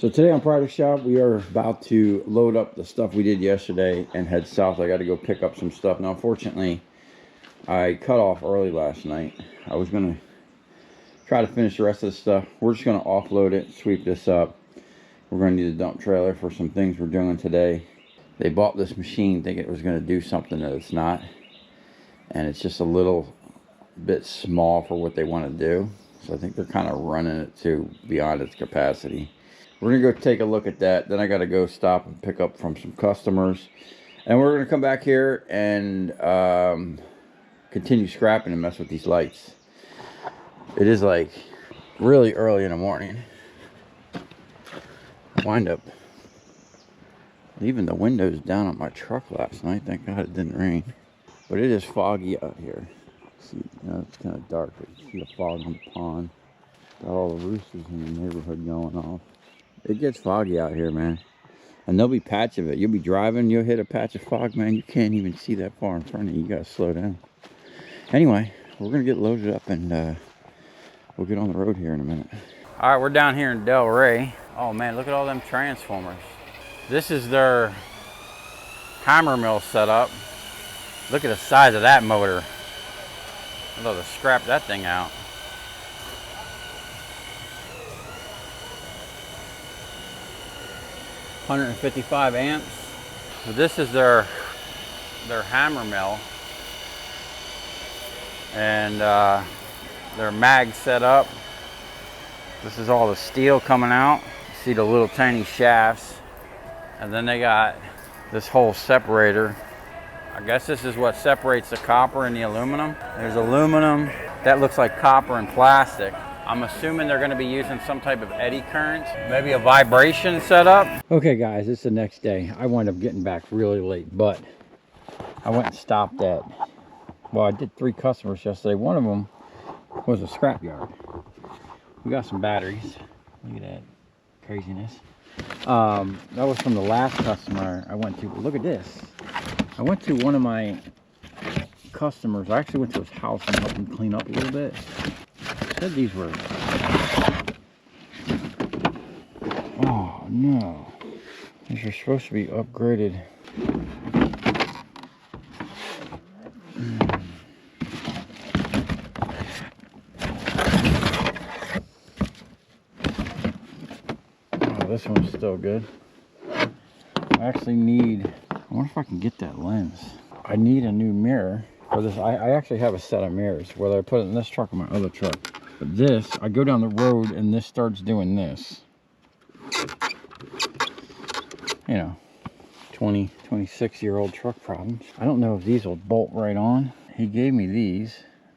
So today on Product Shop, we are about to load up the stuff we did yesterday and head south. I got to go pick up some stuff. Now, unfortunately, I cut off early last night. I was going to try to finish the rest of the stuff. We're just going to offload it, sweep this up. We're going to need a dump trailer for some things we're doing today. They bought this machine thinking it was going to do something that it's not. And it's just a little bit small for what they want to do. So I think they're kind of running it to beyond its capacity. We're gonna go take a look at that. Then I gotta go stop and pick up from some customers. And we're gonna come back here and continue scrapping and mess with these lights. It is like really early in the morning. I wind up leaving the windows down on my truck last night. Thank God it didn't rain. But it is foggy out here. See, you know, it's kind of dark, but you see the fog on the pond. Got all the roosters in the neighborhood going off. It gets foggy out here, man. And there'll be patch of it. You'll be driving, you'll hit a patch of fog, man. You can't even see that far in front of you. You gotta slow down. Anyway, we're gonna get loaded up and we'll get on the road here in a minute. All right, we're down here in Del Rey. Oh man, look at all them transformers. This is their hammer mill setup. Look at the size of that motor. I'd love to scrap that thing out. $155 amps. So this is their hammer mill, and their mag set up. This is all the steel coming out. You see the little tiny shafts, and then they got this whole separator. I guess this is what separates the copper and the aluminum. There's aluminum that looks like copper and plastic. I'm assuming they're going to be using some type of eddy current, maybe a vibration setup. Okay guys, it's the next day. I wound up getting back really late, but I went and stopped at, well, I did 3 customers yesterday. One of them was a scrap yard. We got some batteries. Look at that craziness. That was from the last customer I went to. But look at this. I went to one of my customers. I actually went to his house and helped him clean up a little bit. Said these were, oh no, these are supposed to be upgraded. Oh, this one's still good. I actually need, I wonder if I can get that lens. I need a new mirror for this. I actually have a set of mirrors, whether I put it in this truck or my other truck. But this, I go down the road and this starts doing this. You know, 26-year-old truck problems. I don't know if these will bolt right on. He gave me these.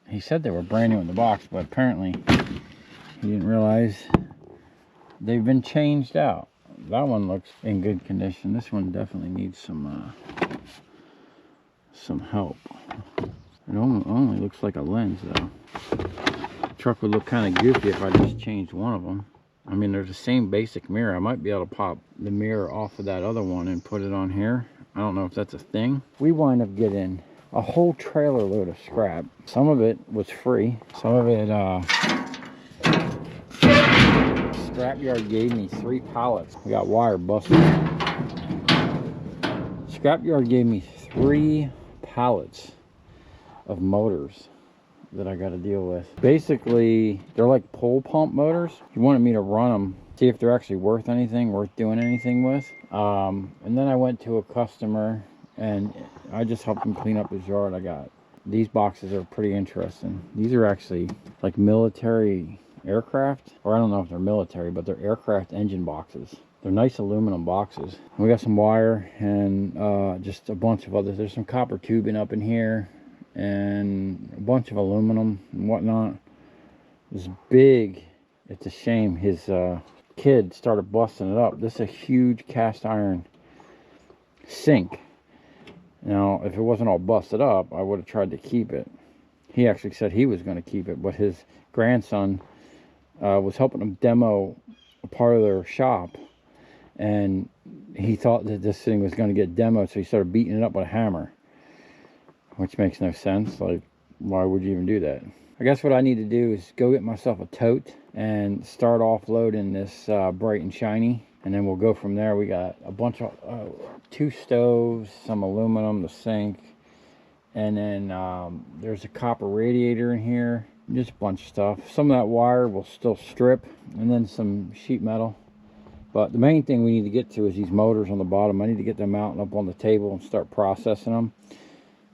He said they were brand new in the box, but apparently he didn't realize they've been changed out. That one looks in good condition. This one definitely needs some help. It only looks like a lens though. Truck would look kind of goofy if I just changed one of them. I mean, they're the same basic mirror. I might be able to pop the mirror off of that other one and put it on here. I don't know if that's a thing. We wind up getting a whole trailer load of scrap. Some of it was free. Some of it, Scrapyard gave me 3 pallets. We got wire busted. Scrapyard gave me 3 pallets of motors that I got to deal with. Basically, they're like pole pump motors. He wanted me to run them, see if they're actually worth anything, worth doing anything with. And then I went to a customer and I just helped him clean up his yard. I got these boxes are pretty interesting. These are actually like military aircraft, or I don't know if they're military, but they're aircraft engine boxes. They're nice aluminum boxes. We got some wire and just a bunch of others. There's some copper tubing up in here and a bunch of aluminum and whatnot. It's big. It's a shame his kid started busting it up. This is a huge cast iron sink. Now, if it wasn't all busted up, I would have tried to keep it. He actually said he was going to keep it, but his grandson was helping him demo a part of their shop, and he thought that this thing was going to get demoed, so he started beating it up with a hammer, which makes no sense. Like, why would you even do that? I guess what I need to do is go get myself a tote and start offloading this bright and shiny. And then we'll go from there. We got a bunch of 2 stoves, some aluminum, the sink, and then there's a copper radiator in here. Just a bunch of stuff. Some of that wire will still strip, and then some sheet metal. But the main thing we need to get to is these motors on the bottom. I need to get them out and up on the table and start processing them.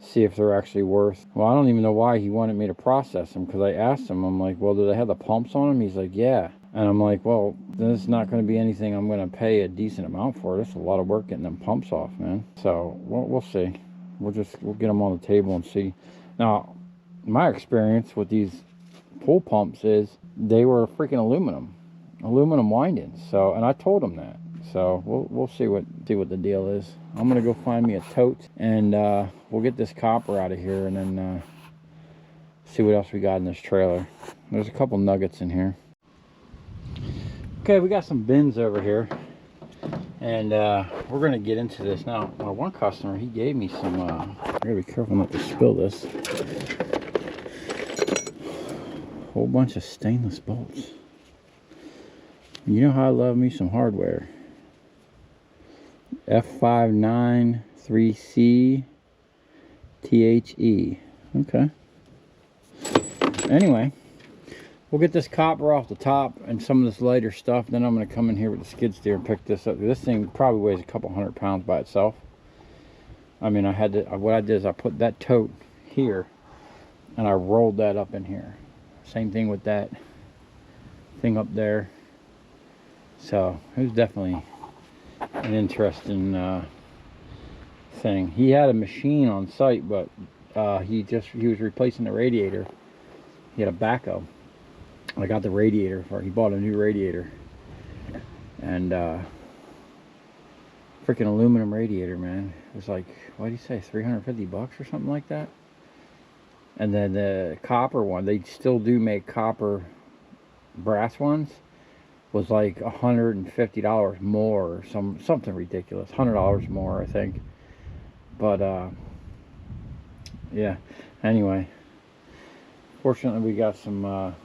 See if they're actually worth. Well, I don't even know why he wanted me to process them, because I asked him, I'm like, well, do they have the pumps on them? He's like, yeah. And I'm like, well, then it's not going to be anything I'm going to pay a decent amount for. That's a lot of work getting them pumps off, man. So we'll see. We'll get them on the table and see. Now, my experience with these pool pumps is they were freaking aluminum windings. So, and I told him that. So we'll see what the deal is. I'm gonna go find me a tote, and we'll get this copper out of here, and then see what else we got in this trailer. There's a couple nuggets in here. Okay, we got some bins over here, and we're gonna get into this now. My one customer, he gave me some. I gotta be careful not to spill this. Whole bunch of stainless bolts. You know how I love me some hardware. F593C THE. Okay. Anyway, we'll get this copper off the top and some of this lighter stuff. Then I'm going to come in here with the skid steer and pick this up. This thing probably weighs a couple 100 pounds by itself. I mean, what I did is I put that tote here and I rolled that up in here. Same thing with that thing up there. So it was definitely an interesting thing. He had a machine on site, but he was replacing the radiator. He had a backhoe. I got the radiator for. He bought a new radiator, and freaking aluminum radiator, man. It was like, what did he say, $350 or something like that. And then the copper one, they still do make copper brass ones, was like $150 more, or something ridiculous. $100 more, I think. But yeah. Anyway, fortunately we got some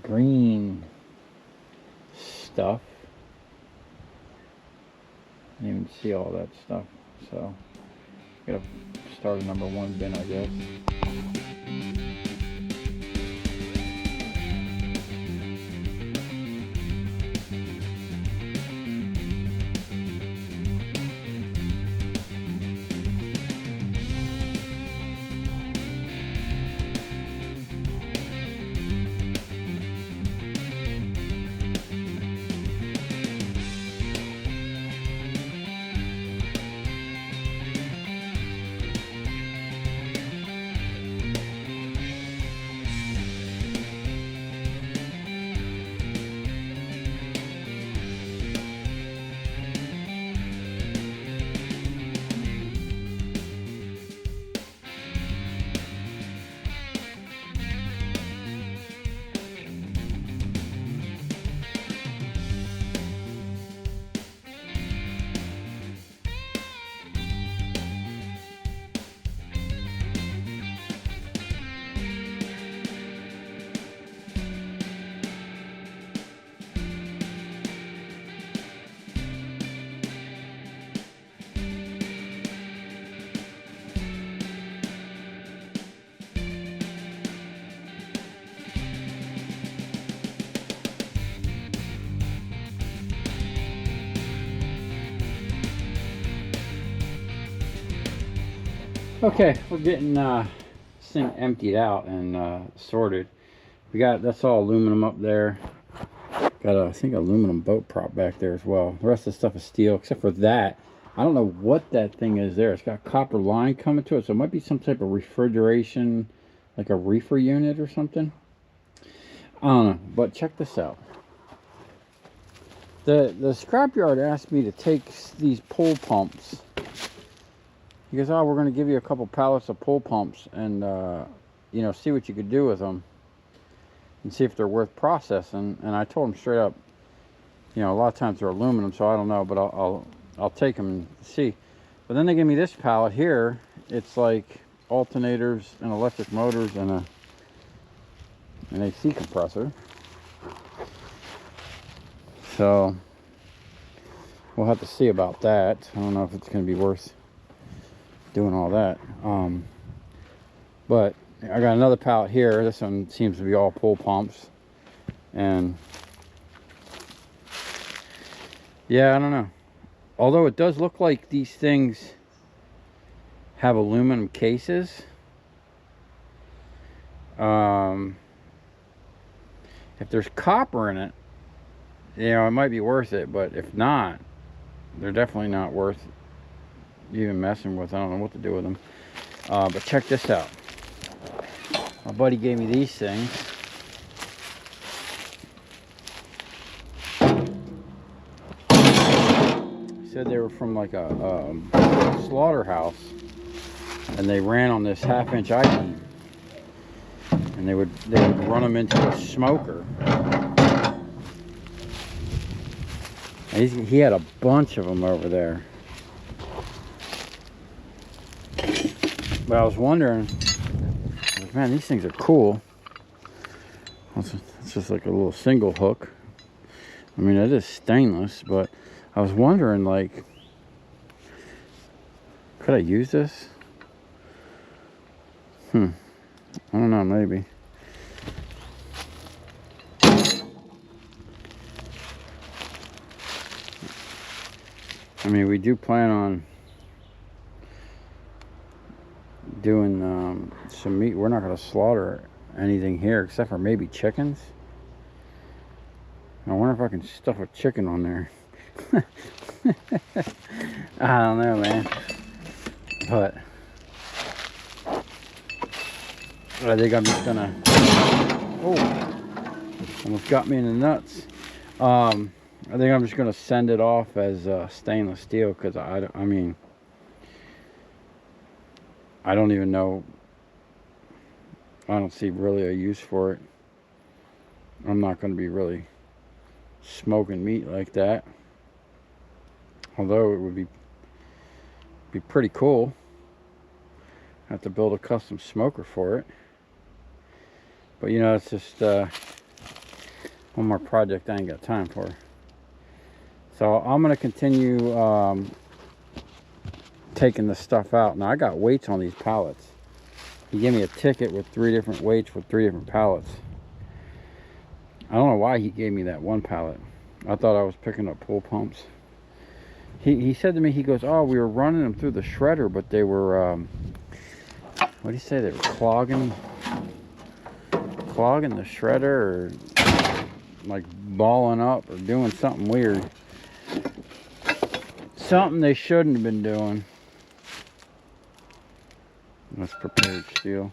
green stuff. I didn't even see all that stuff. So gotta start a number 1 bin, I guess. Okay, we're getting this thing emptied out and sorted. That's all aluminum up there. Got a, I think, aluminum boat prop back there as well. The rest of the stuff is steel, except for that. I don't know what that thing is there. It's got a copper line coming to it, so it might be some type of refrigeration, like a reefer unit or something. I don't know, but check this out. The scrapyard asked me to take these pull pumps. He goes, oh, we're going to give you a couple pallets of pull pumps and, you know, see what you could do with them and see if they're worth processing. And I told him straight up, you know, a lot of times they're aluminum, so I don't know, but I'll take them and see. But then they give me this pallet here. It's like alternators and electric motors and an AC compressor. So we'll have to see about that. I don't know if it's going to be worth doing all that. But I got another pallet here. This one seems to be all pull pumps. And yeah, I don't know. Although it does look like these things have aluminum cases. If there's copper in it, you know, it might be worth it. But if not, they're definitely not worth even messing with. I don't know what to do with them. But check this out. My buddy gave me these things. He said they were from like a slaughterhouse, and they ran on this 1/2-inch I-beam, and they would run them into a smoker. And he had a bunch of them over there. But I was wondering, man, these things are cool. It's just like a little single hook. I mean, it is stainless, but I was wondering, like, could I use this? I don't know, maybe. I mean, we do plan on doing some meat. We're not going to slaughter anything here except for maybe chickens. I wonder if I can stuff a chicken on there. I don't know, man. But I think I'm just gonna, oh, almost got me in the nuts. I think I'm just gonna send it off as stainless steel, because I mean, I don't even know. I don't see really a use for it. I'm not going to be really smoking meat like that. Although it would be pretty cool. I have to build a custom smoker for it. But you know, it's just one more project I ain't got time for. So I'm going to continue taking the stuff out. Now I got weights on these pallets. He gave me a ticket with 3 different weights with 3 different pallets. I don't know why he gave me that one pallet. I thought I was picking up pull pumps. He said to me, he goes, oh, we were running them through the shredder, but they were, what did he say? They were clogging the shredder, or like balling up, or doing something weird. Something they shouldn't have been doing. That's prepared steel.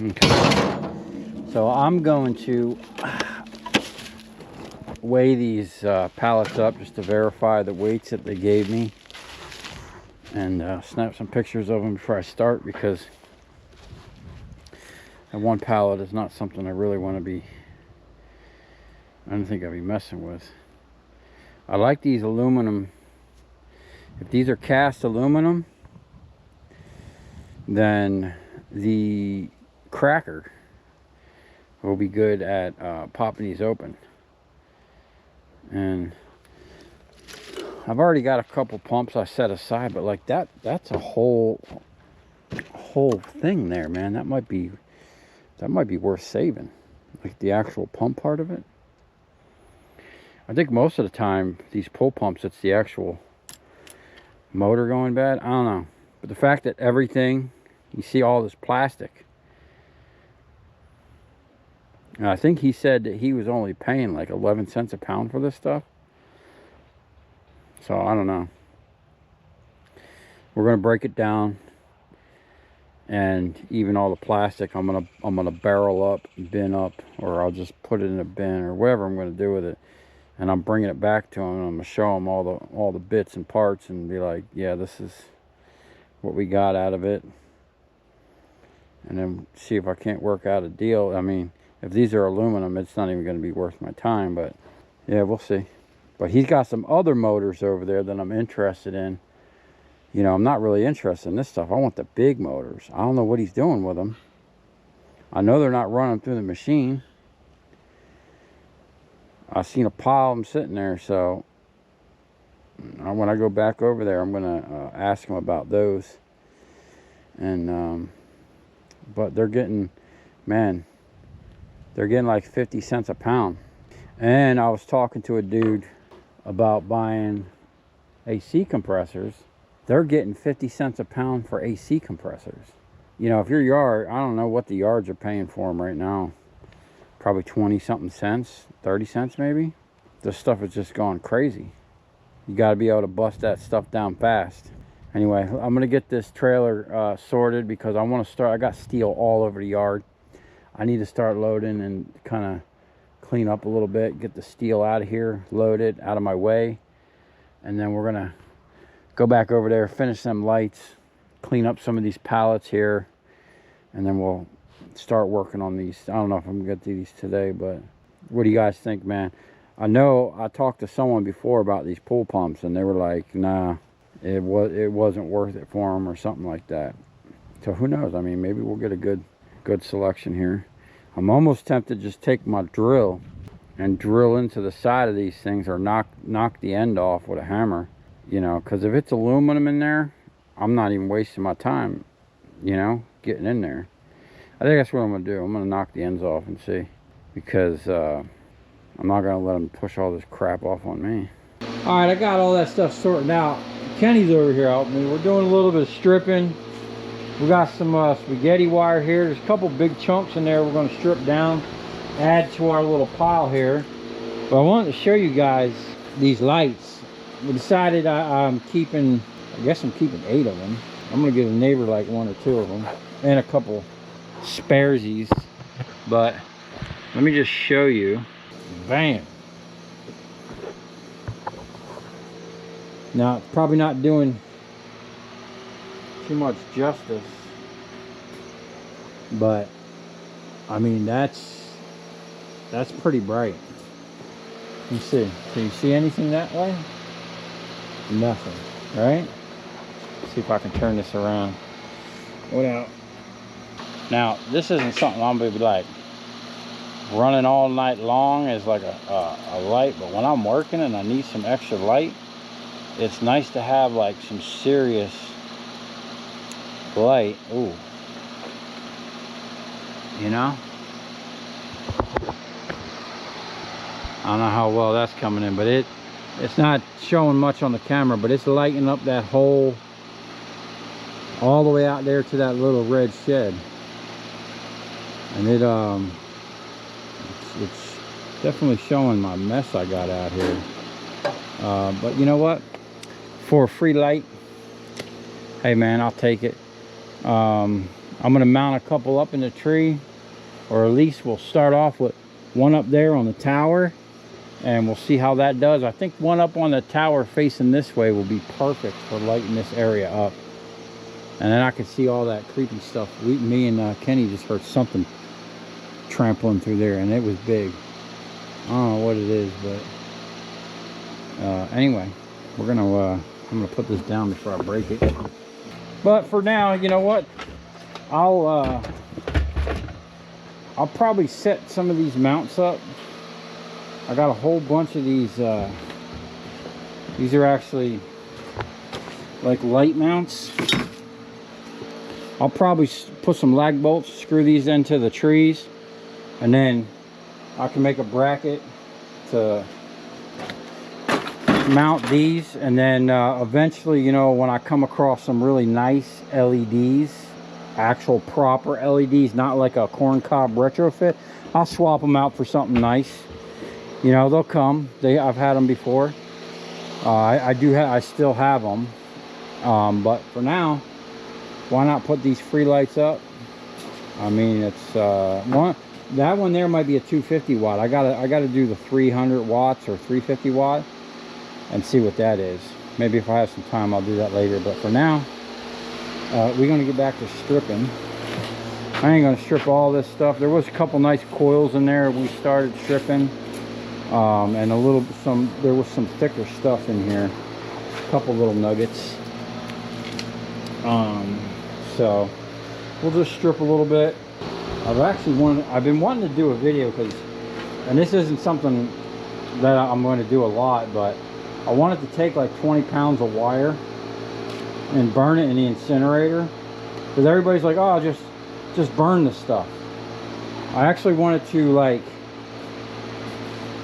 Okay. So I'm going to weigh these pallets up just to verify the weights that they gave me, and snap some pictures of them before I start, because that one pallet is not something I really want to be, I don't think I'll be messing with. I like these aluminum. If these are cast aluminum, then the cracker will be good at popping these open. And I've already got a couple pumps I set aside, but like that's a whole thing there, man. That might be worth saving, like the actual pump part of it. I think most of the time these pull pumps, it's the actual motor going bad. I don't know, but the fact that everything, you see all this plastic, and I think he said that he was only paying like 11 cents a pound for this stuff. So I don't know. We're gonna break it down, and even all the plastic I'm gonna barrel up, bin up, or I'll just put it in a bin, or whatever I'm gonna do with it. And I'm bringing it back to him, and I'm gonna show him all the bits and parts, and be like, yeah, this is what we got out of it. And then see if I can't work out a deal. I mean, if these are aluminum, it's not even gonna be worth my time, but yeah, we'll see. But he's got some other motors over there that I'm interested in. You know, I'm not really interested in this stuff. I want the big motors. I don't know what he's doing with them. I know they're not running through the machine. I seen a pile of them sitting there, so when I go back over there, I'm gonna ask them about those. And but they're getting, man, they're getting like 50 cents a pound. And I was talking to a dude about buying AC compressors. They're getting 50 cents a pound for AC compressors. You know, if your yard, I don't know what the yards are paying for them right now. Probably 20 something cents, 30 cents maybe. This stuff is just going crazy. You got to be able to bust that stuff down fast. Anyway, I'm going to get this trailer sorted because I want to start. I got steel all over the yard. I need to start loading and kind of clean up a little bit, get the steel out of here, load it out of my way. And then we're going to go back over there, finish them lights, clean up some of these pallets here, and then we'll start working on these. I don't know if I'm gonna get to these today, but what do you guys think, man? I know I talked to someone before about these pool pumps, and they were like, nah, it wasn't worth it for them or something like that. So who knows? I mean, maybe we'll get a good selection here. I'm almost tempted to just take my drill and drill into the side of these things, or knock the end off with a hammer, you know, because if it's aluminum in there, I'm not even wasting my time, you know, getting in there. I think that's what I'm gonna do. I'm gonna knock the ends off and see, because I'm not gonna let them push all this crap off on me. All right, I got all that stuff sorted out. Kenny's over here helping me. We're doing a little bit of stripping. We got some spaghetti wire here. There's a couple big chunks in there we're gonna strip down, add to our little pile here. But I wanted to show you guys these lights. We decided I guess I'm keeping 8 of them. I'm gonna give a neighbor like 1 or 2 of them, and a couple sparesies. But let me just show you. Bam. Now, probably not doing too much justice, but I mean, that's pretty bright. You see, can you see anything that way? Nothing, right? Let's see if I can turn this around. Without. Now, this isn't something I'm gonna be like running all night long as like a light, but when I'm working and I need some extra light, it's nice to have like some serious light. Ooh, you know, I don't know how well that's coming in, but it's not showing much on the camera, but it's lighting up that hole all the way out there to that little red shed. And it's definitely showing my mess I got out here. But you know what? For a free light, hey man, I'll take it. I'm gonna mount a couple up in the tree, or at least we'll start off with one up there on the tower, and we'll see how that does. I think one up on the tower facing this way will be perfect for lighting this area up. And then I can see all that creepy stuff. Me and Kenny just heard something trampling through there, and it was big. I don't know what it is, but anyway, we're gonna I'm gonna put this down before I break it. But for now, you know what? I'll probably set some of these mounts up. I got a whole bunch of these. These are actually like light mounts. I'll probably put some lag bolts, screw these into the trees, and then I can make a bracket to mount these. And then eventually, you know, when I come across some really nice LEDs, actual proper LEDs, not like a corncob retrofit, I'll swap them out for something nice. You know, they'll come. I've had them before. I still have them. But for now, why not put these free lights up? I mean, it's that one there might be a 250 watt. I gotta do the 300 watts or 350 watt and see what that is. Maybe if I have some time, I'll do that later. But for now, we're gonna get back to stripping. I ain't gonna strip all this stuff. There was a couple nice coils in there we started stripping, and there was some thicker stuff in here, a couple little nuggets. So we'll just strip a little bit. I've been wanting to do a video, and this isn't something that I'm going to do a lot, but I wanted to take like 20 pounds of wire and burn it in the incinerator, because everybody's like, oh, just burn this stuff. I actually wanted to like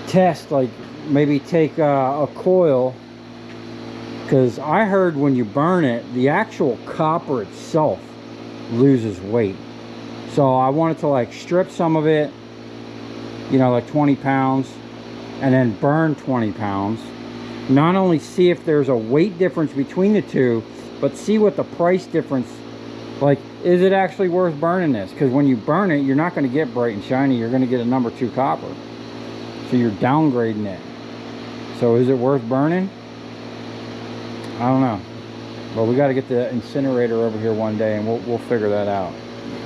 test, like maybe take a coil, because I heard when you burn it, the actual copper itself loses weight. So I wanted to like strip some of it, you know, like 20 pounds, and then burn 20 pounds. Not only see if there's a weight difference between the two, but see what the price difference, like, is it actually worth burning this? Because when you burn it, you're not going to get bright and shiny. You're going to get a number 2 copper. So you're downgrading it. So is it worth burning? I don't know. Well, we got to get the incinerator over here one day, and we'll figure that out.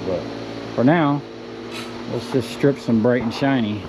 But for now, let's just strip some bright and shiny.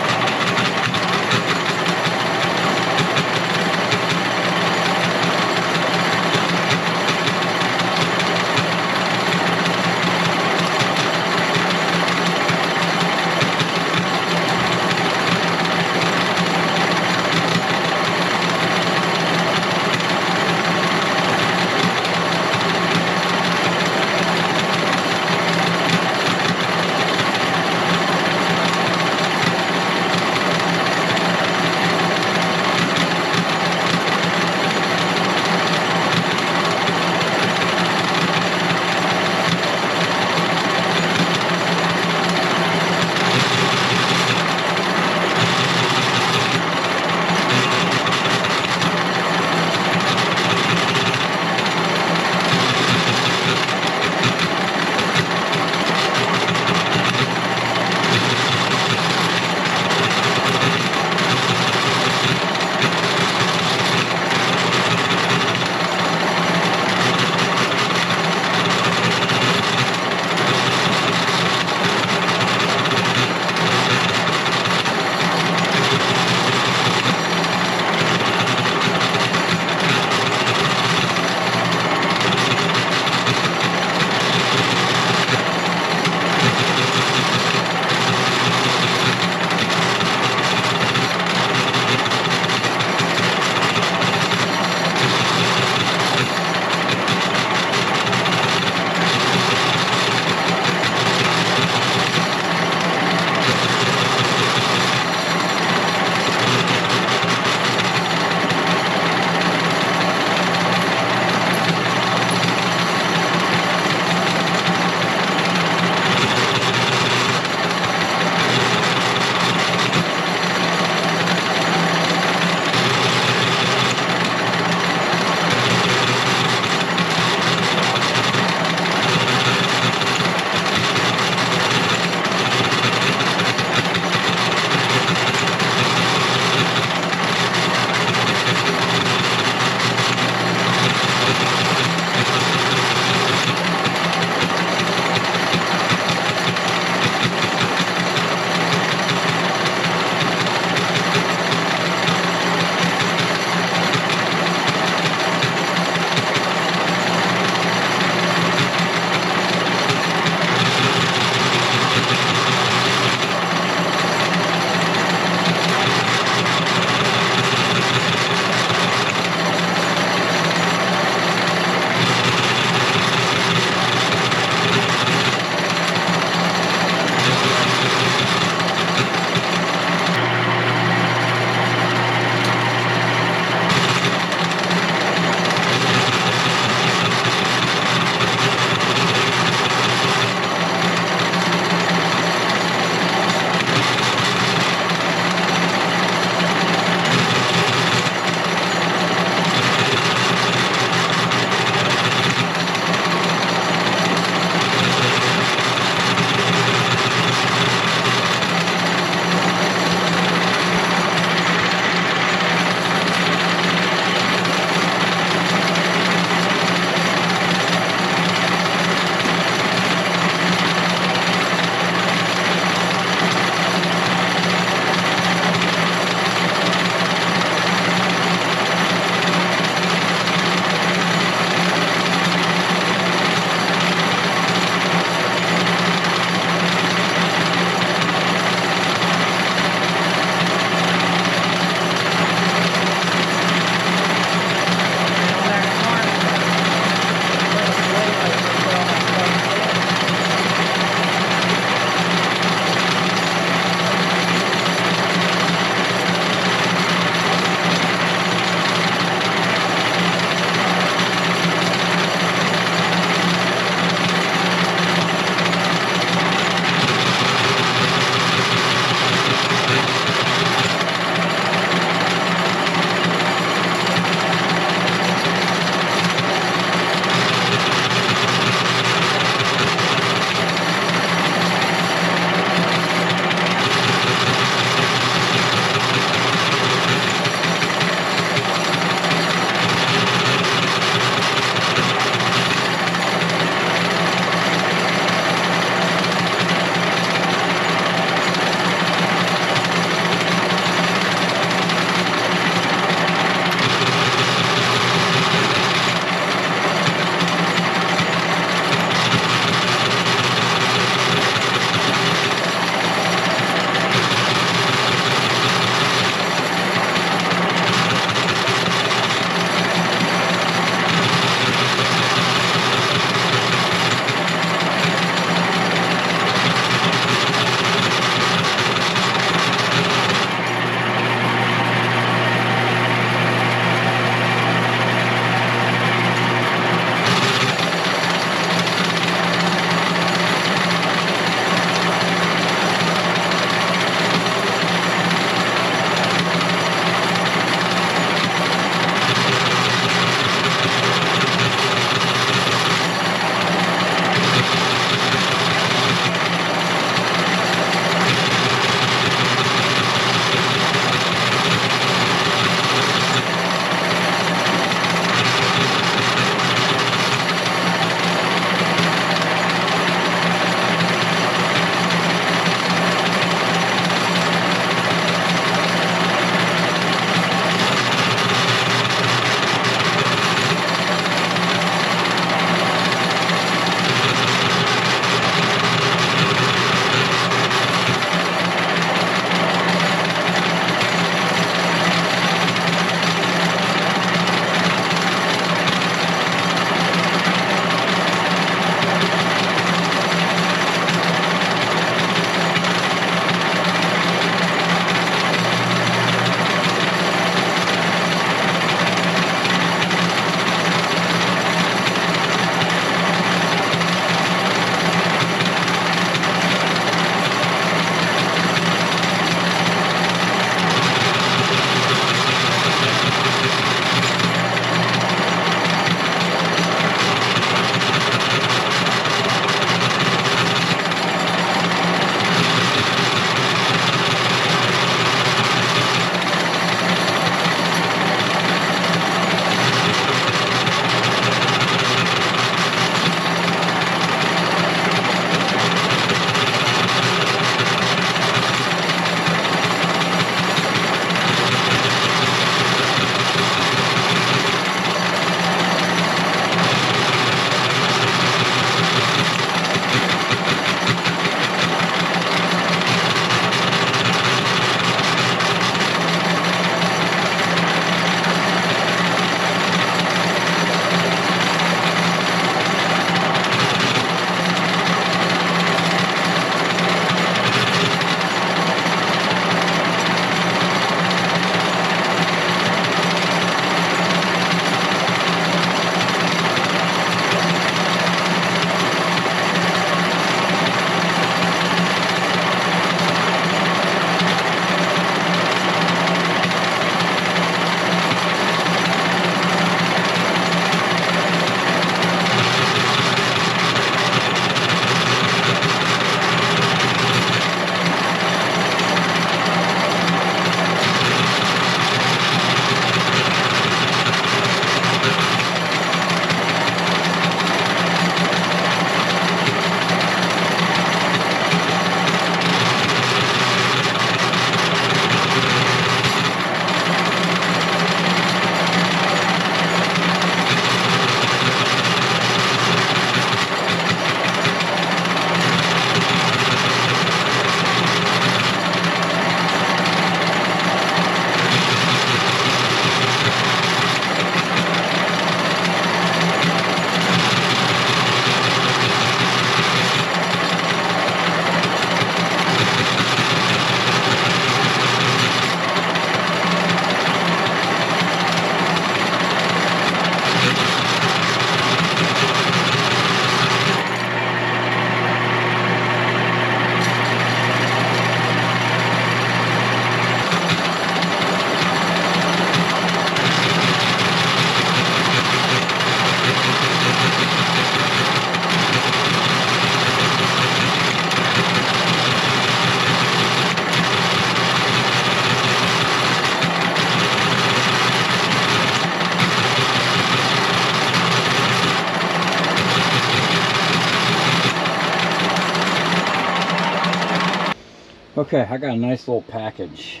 Okay, I got a nice little package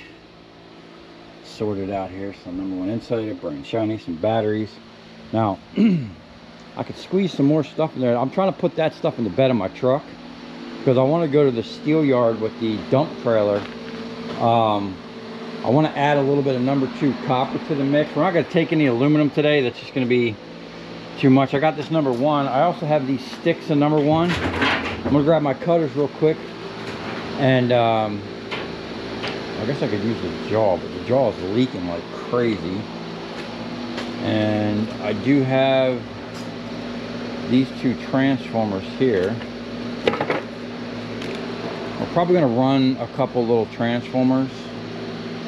sorted out here. So number one insulator, bright and shiny, some batteries. Now, I could squeeze some more stuff in there. I'm trying to put that stuff in the bed of my truck because I want to go to the steel yard with the dump trailer. I want to add a little bit of number 2 copper to the mix. We're not going to take any aluminum today. That's just going to be too much. I got this number 1. I also have these sticks of number 1. I'm going to grab my cutters real quick. And I guess I could use the jaw, but the jaw is leaking like crazy. And I do have these 2 transformers here. We're probably going to run a couple little transformers.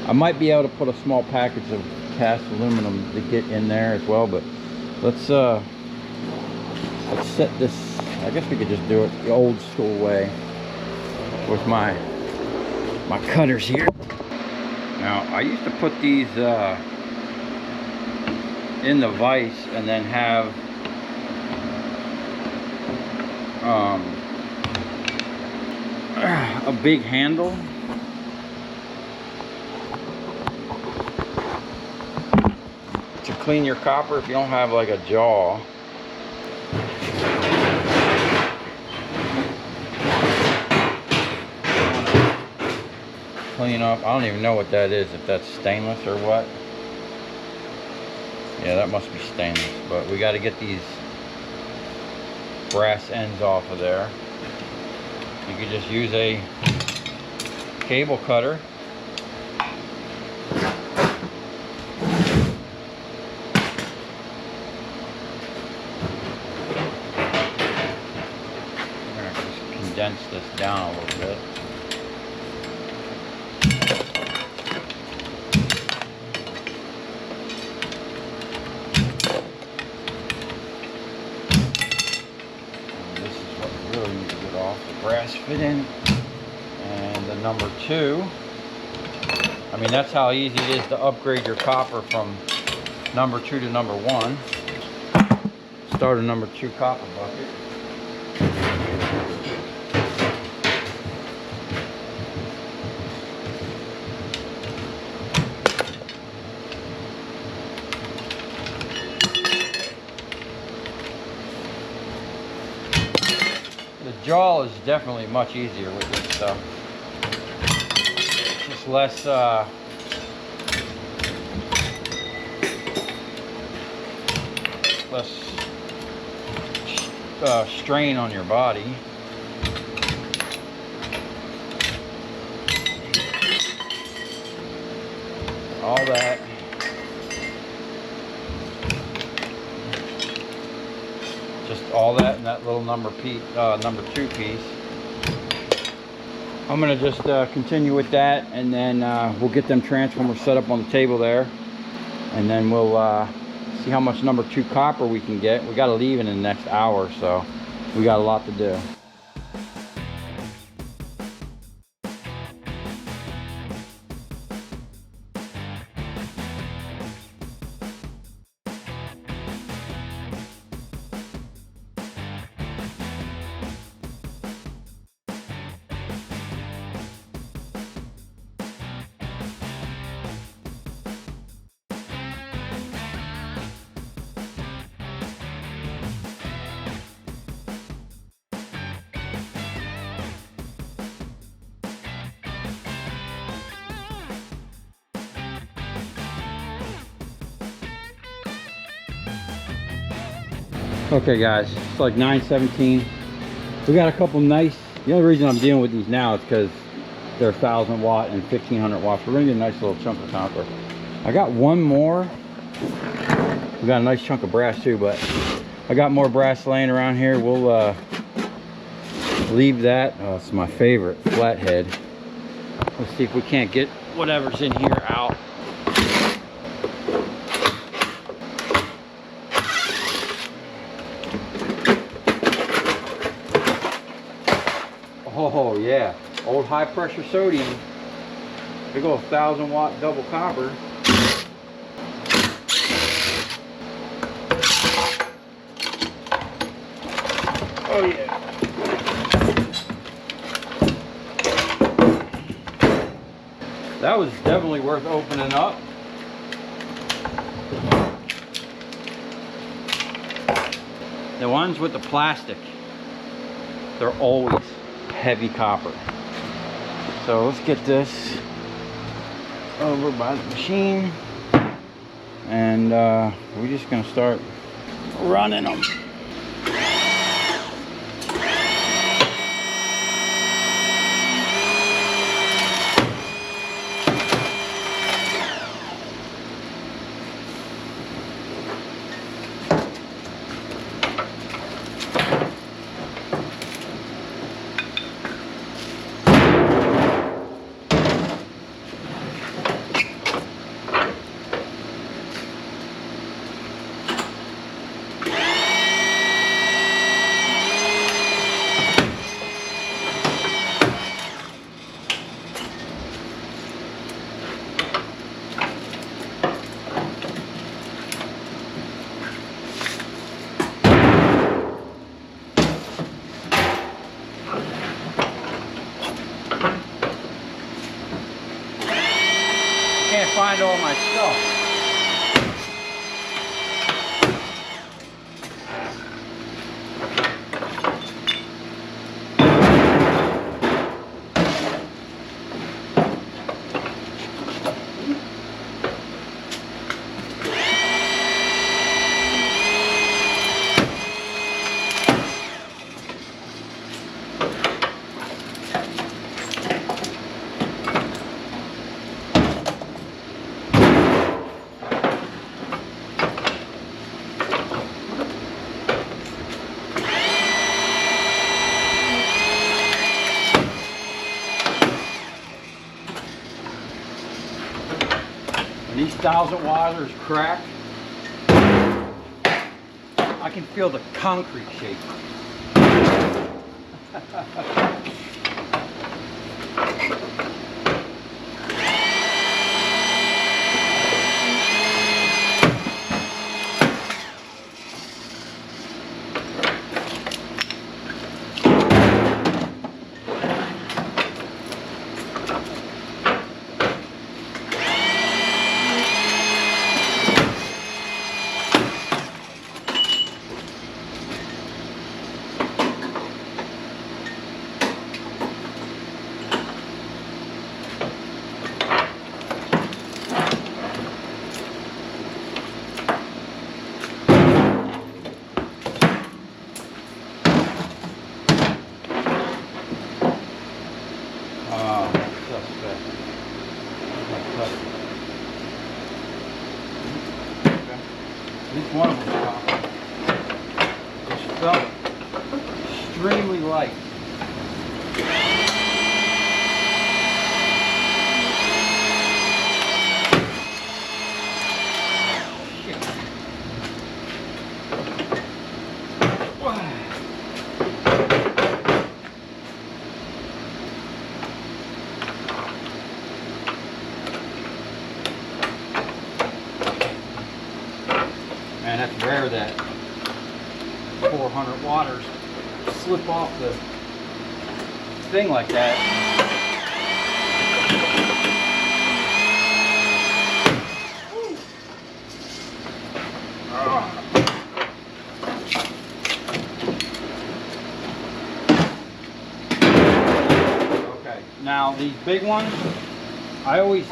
I might be able to put a small package of cast aluminum to get in there as well, but let's set this. I guess we could just do it the old school way with my cutters here. Now I used to put these in the vise and then have a big handle to clean your copper if you don't have like a jaw. Clean up. I don't even know what that is, if that's stainless or what. Yeah, that must be stainless, but we got to get these brass ends off of there. You could just use a cable cutter. I'm going to just condense this down a little bit. Brass fit in, and the number 2. I mean, that's how easy it is to upgrade your copper from number 2 to number 1. Start a number 2 copper bucket. The jaw is definitely much easier with this stuff. Just less strain on your body. All that. Just all that in that little number 2 piece. I'm gonna just continue with that, and then we'll get them transformers set up on the table there, and then we'll see how much number 2 copper we can get. We got to leave in the next hour, so we got a lot to do. Okay guys, it's like 9:17. We got a couple nice, the only reason I'm dealing with these now is because they're 1,000 watt and 1,500 watts. We're gonna get a nice little chunk of copper. I got one more. We got a nice chunk of brass too, but I got more brass laying around here. We'll leave that. Oh, it's my favorite, flathead. Let's see if we can't get whatever's in here out. Oh yeah, old high pressure sodium. Big old 1,000 watt double copper. Oh yeah. That was definitely worth opening up. The ones with the plastic, they're always heavy copper. So let's get this over by the machine, and we're just gonna start running them. Can't find all my stuff. These 1000 watters crack, I can feel the concrete shake. At least one of them is copper. It felt extremely light. Man, that's rare that 400 watters slip off the thing like that. Okay, now these big ones, I always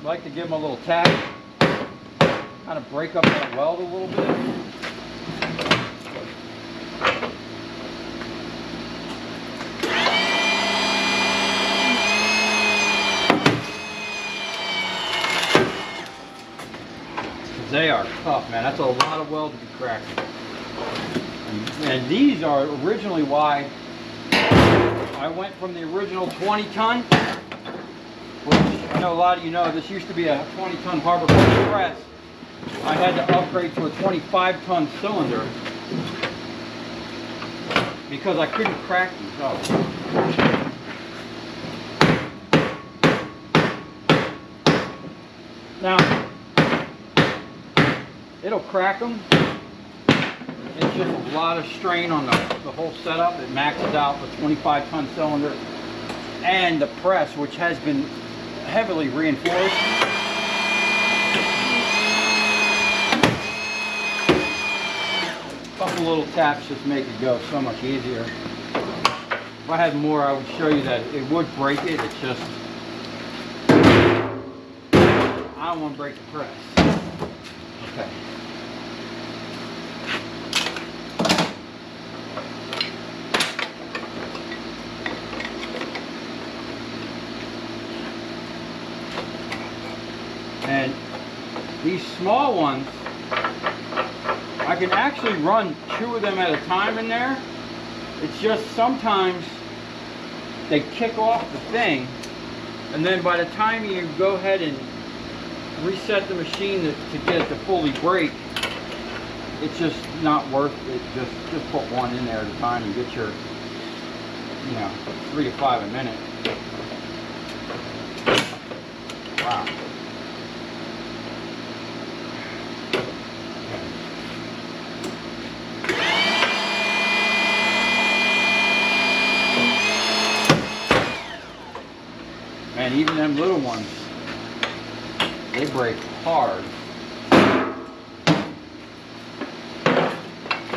like to give them a little tap. Kind of break up that weld a little bit. They are tough, man. That's a lot of weld to be cracking. And these are originally why I went from the original 20-ton, which I know a lot of you know, this used to be a 20-ton Harbor Freight press. I had to upgrade to a 25-ton cylinder because I couldn't crack these up. Now, it'll crack them. It's just a lot of strain on the whole setup. It maxes out the 25-ton cylinder. and the press, which has been heavily reinforced. A couple little taps just make it go so much easier. If I had more, I would show you that it would break it. It's just, I don't want to break the press. Okay. And these small ones, I can actually run 2 of them at a time in there. It's just sometimes they kick off the thing, and then by the time you go ahead and reset the machine to get it to fully break, it's just not worth it. Just put 1 in there at a time and get your, 3 to 5 a minute. Wow. And even them little ones, they break hard.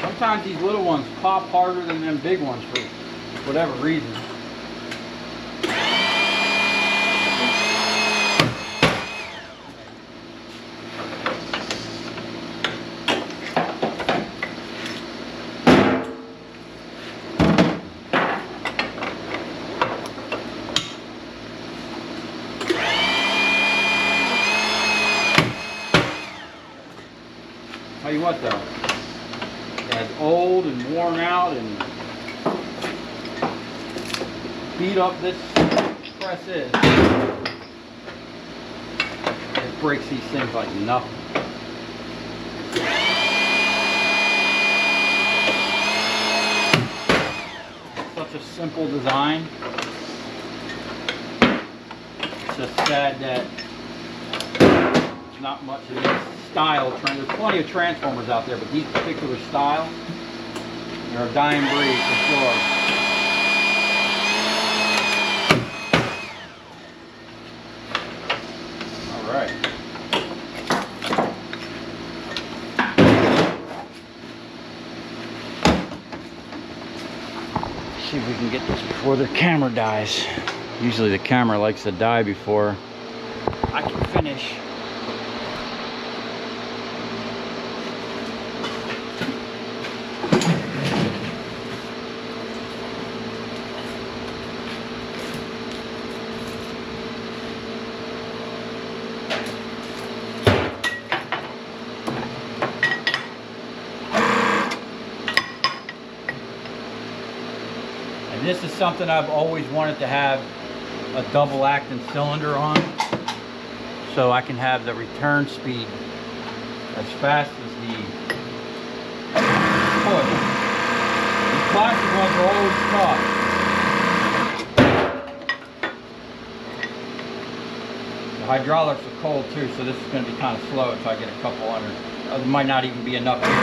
Sometimes these little ones pop harder than them big ones for whatever reason. Tell you what though, as old and worn out and beat up this press is, it breaks these things like nothing. Such a simple design. It's just sad that there's not much of this style trend. There's plenty of transformers out there, but these particular styles, they're a dying breed for sure. All right. See if we can get this before the camera dies. Usually the camera likes to die before I can finish. And this is something I've always wanted to have a double acting cylinder on, so I can have the return speed as fast as the push. These plastic ones are always tough. The hydraulics are cold too, so this is going to be kind of slow until I get a couple under. There might not even be enough here to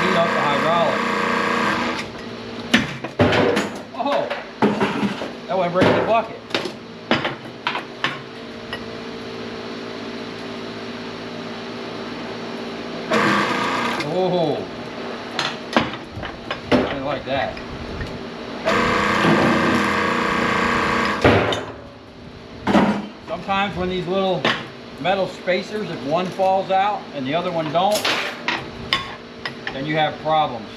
heat up the hydraulics. Oh, that went right in the bucket. Oh, I didn't like that. Sometimes when these little metal spacers, if one falls out and the other one don't, then you have problems.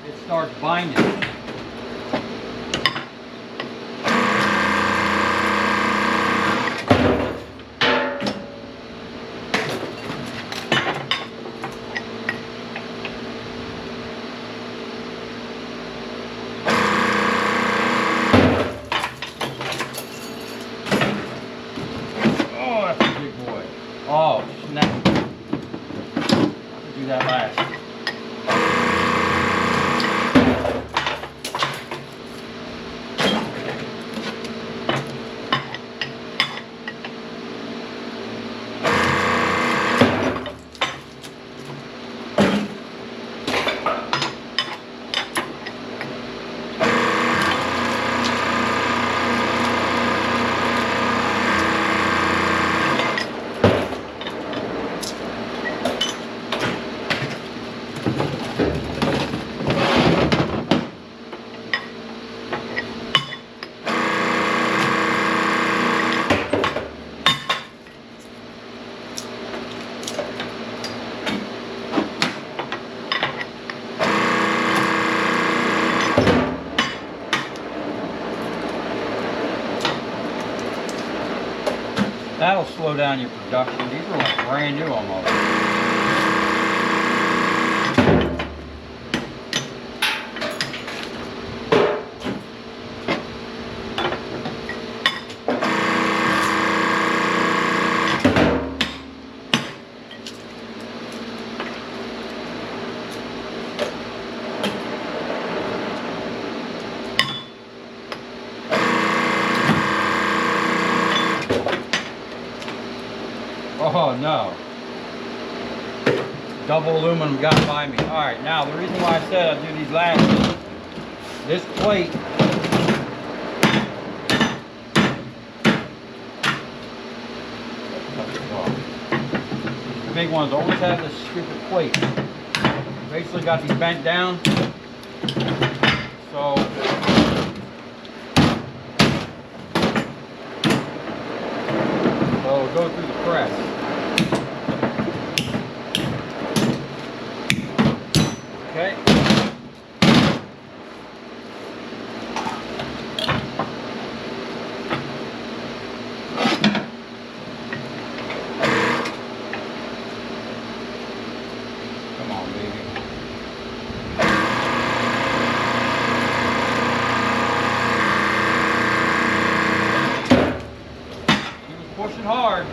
It starts binding. Oh, snap. I'll do that last. That'll slow down your production. These are like brand new almost. Oh no. Double aluminum got by me. Alright, now the reason why I said I'd do these last, this plate the big ones always have this stupid plate. Basically got these bent down. So it'll go through the press. Okay. Come on, baby. He was pushing hard.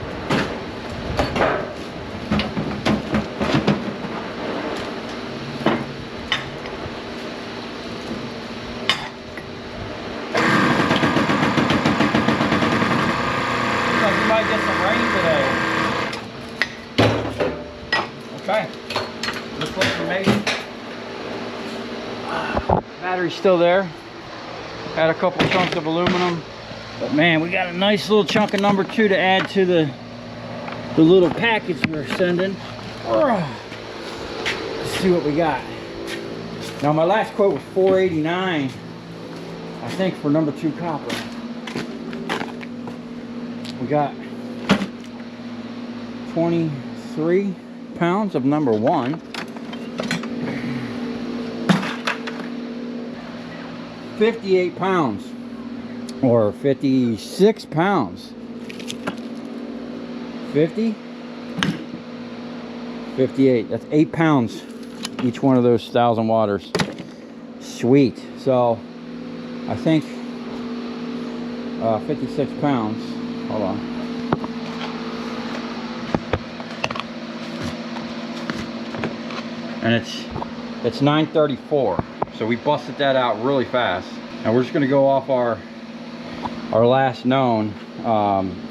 Get some rain today. Okay. Looks like we made it. Battery's still there. Had a couple chunks of aluminum. But man, we got a nice little chunk of number 2 to add to the little package we're sending. Let's see what we got. Now my last quote was $4.89, I think, for number 2 copper. We got 23 pounds of number 1. 58 pounds or 56 pounds. 50, 58. That's 8 pounds each one of those 1,000 waters. Sweet. So I think 56 pounds. Hold on. And it's 934. So we busted that out really fast. And we're just gonna go off our last known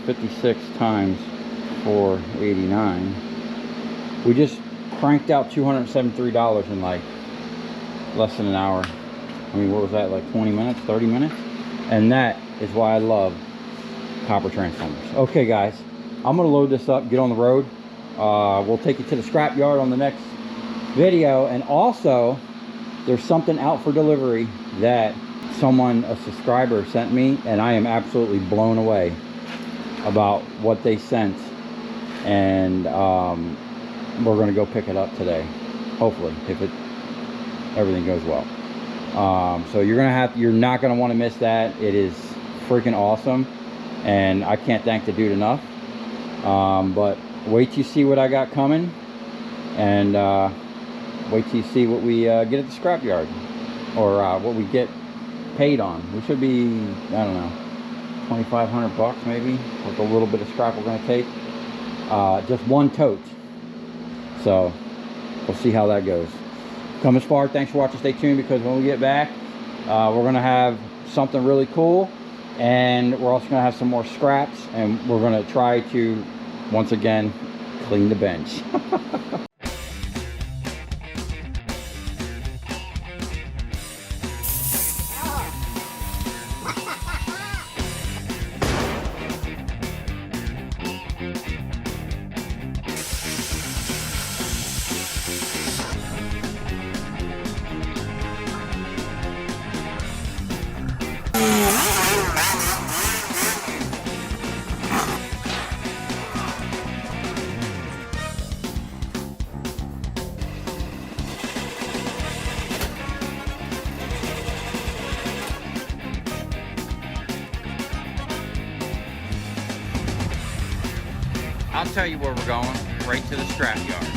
56 times 489. We just cranked out $273 in like less than an hour. I mean, what was that, like 20 minutes, 30 minutes? And that is why I love copper transformers. Okay guys, I'm gonna load this up, get on the road. We'll take you to the scrap yard on the next video. And also there's something out for delivery that a subscriber sent me, and I am absolutely blown away about what they sent. And we're gonna go pick it up today, hopefully, if everything goes well. So you're not gonna want to miss that. It is freaking awesome, and I can't thank the dude enough. But wait till you see what I got coming, and wait till you see what we get at the scrapyard, or what we get paid on. We should be, I don't know, 2,500 bucks maybe, with a little bit of scrap we're gonna take. Just one tote. So we'll see how that goes. Come as far. Thanks for watching. Stay tuned, because when we get back, we're gonna have something really cool, and we're also gonna have some more scraps, and we're gonna try to once again clean the bench. I'll tell you where we're going, right to the scrap yard.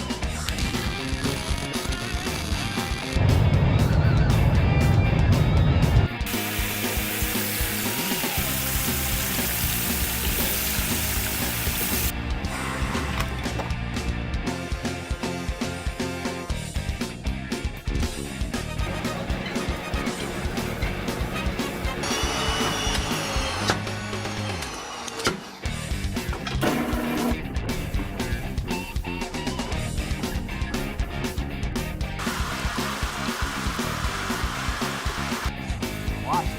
Watch it.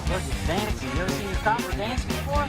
Look, it's dancing. You ever seen your copper dance before?